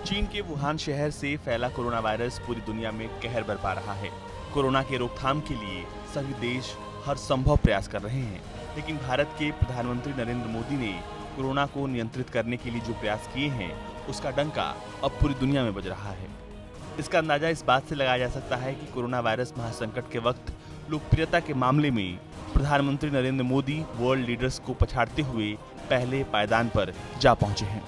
चीन के वुहान शहर से फैला कोरोना वायरस पूरी दुनिया में कहर बरपा रहा है। कोरोना के रोकथाम के लिए सभी देश हर संभव प्रयास कर रहे हैं, लेकिन भारत के प्रधानमंत्री नरेंद्र मोदी ने कोरोना को नियंत्रित करने के लिए जो प्रयास किए हैं, उसका डंका अब पूरी दुनिया में बज रहा है। इसका अंदाजा इस बात से लगाया जा सकता है कि कोरोना वायरस महासंकट के वक्त लोकप्रियता के मामले में प्रधानमंत्री नरेंद्र मोदी वर्ल्ड लीडर्स को पछाड़ते हुए पहले पायदान पर जा पहुंचे हैं।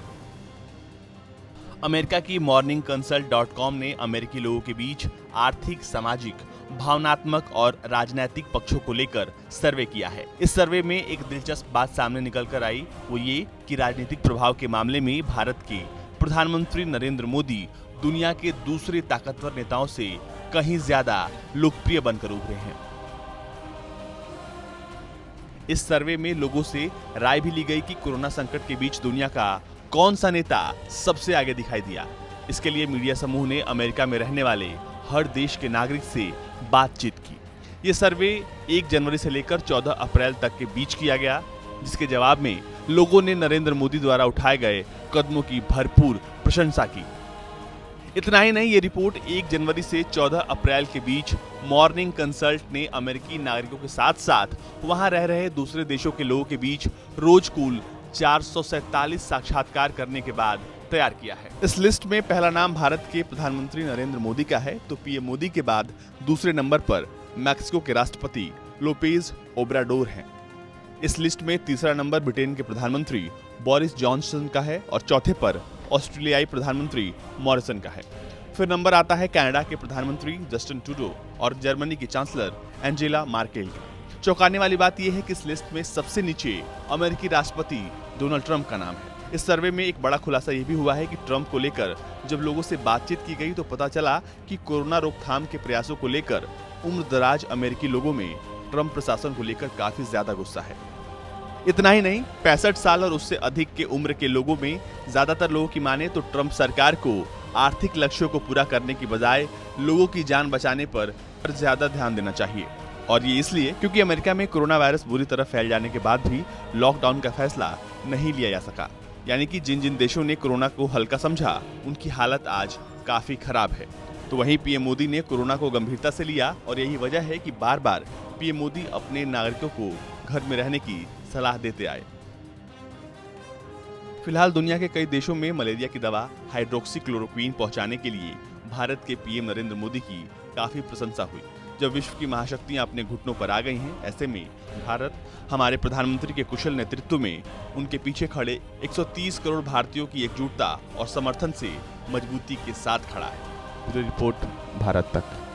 अमेरिका की morningconsult.com ने अमेरिकी लोगों के बीच आर्थिक, सामाजिक, भावनात्मक और राजनीतिक पक्षों को लेकर सर्वे किया है। इस सर्वे में एक दिलचस्प बात सामने निकल कर आई, वो ये कि राजनीतिक प्रभाव के मामले में भारत के प्रधानमंत्री नरेंद्र मोदी दुनिया के दूसरे ताकतवर नेताओं से कहीं ज्यादा लोकप्रिय बनकर उभरे हैं। इस सर्वे में लोगों से राय भी ली गई कि कोरोना संकट के बीच दुनिया का कौन सा नेता सबसे आगे दिखाई दिया। इसके लिए मीडिया समूह ने अमेरिका में रहने वाले हर देश के नागरिक से बातचीत की। ये सर्वे 1 जनवरी से लेकर 14 अप्रैल तक के बीच किया गया, जिसके जवाब में लोगों ने नरेंद्र मोदी द्वारा उठाए गए कदमों की भरपूर प्रशंसा की। इतना ही नहीं, ये रिपोर्ट 1 जनवरी से 14 अप्रैल के बीच मॉर्निंग कंसल्ट ने अमेरिकी नागरिकों के साथ साथ वहां रह रहे दूसरे देशों के लोगों के बीच रोज कुल 447 साक्षात्कार करने के बाद तैयार किया है। इस लिस्ट में पहला नाम भारत के प्रधानमंत्री नरेंद्र मोदी का है, तो पीएम मोदी के बाद दूसरे नंबर पर मैक्सिको के राष्ट्रपति लोपेज ओब्राडोर हैं। इस लिस्ट में तीसरा नंबर ब्रिटेन के प्रधानमंत्री बोरिस जॉनसन का है और चौथे पर ऑस्ट्रेलियाई प्रधानमंत्री मॉरिसन का है। फिर नंबर आता है कनाडा के प्रधानमंत्री जस्टिन ट्रूडो और जर्मनी की चांसलर एंजेला मार्केल का। चौंकाने वाली बात यह है कि इस लिस्ट में सबसे नीचे अमेरिकी राष्ट्रपति डोनाल्ड ट्रंप का नाम है। इस सर्वे में एक बड़ा खुलासा यह भी हुआ है कि ट्रंप को लेकर जब लोगों से बातचीत की गई तो पता चला कि कोरोना रोकथाम के प्रयासों को लेकर उम्रदराज अमेरिकी लोगों में ट्रंप प्रशासन को लेकर काफी ज्यादा गुस्सा है। इतना ही नहीं, 65 साल और उससे अधिक के उम्र के लोगों में ज्यादातर लोगों की माने तो ट्रंप सरकार को आर्थिक लक्ष्यों को पूरा करने की बजाय लोगों की जान बचाने पर ज्यादा ध्यान देना चाहिए। और ये इसलिए क्योंकि अमेरिका में कोरोना वायरस बुरी तरह फैल जाने के बाद भी लॉकडाउन का फैसला नहीं लिया जा सका। यानी कि जिन जिन देशों ने कोरोना को हल्का समझा, उनकी हालत आज काफी खराब है। तो वहीं पीएम मोदी ने कोरोना को गंभीरता से लिया और यही वजह है कि बार बार पीएम मोदी अपने नागरिकों को घर में रहने की सलाह देते आए। फिलहाल दुनिया के कई देशों में मलेरिया की दवा हाइड्रोक्सीक्लोरोक्वीन पहुंचाने के लिए भारत के पीएम नरेंद्र मोदी की काफी प्रशंसा हुई। जब विश्व की महाशक्तियां अपने घुटनों पर आ गई हैं, ऐसे में भारत हमारे प्रधानमंत्री के कुशल नेतृत्व में उनके पीछे खड़े 130 करोड़ भारतीयों की एकजुटता और समर्थन से मजबूती के साथ खड़ा है। ब्यूरो रिपोर्ट, भारत तक।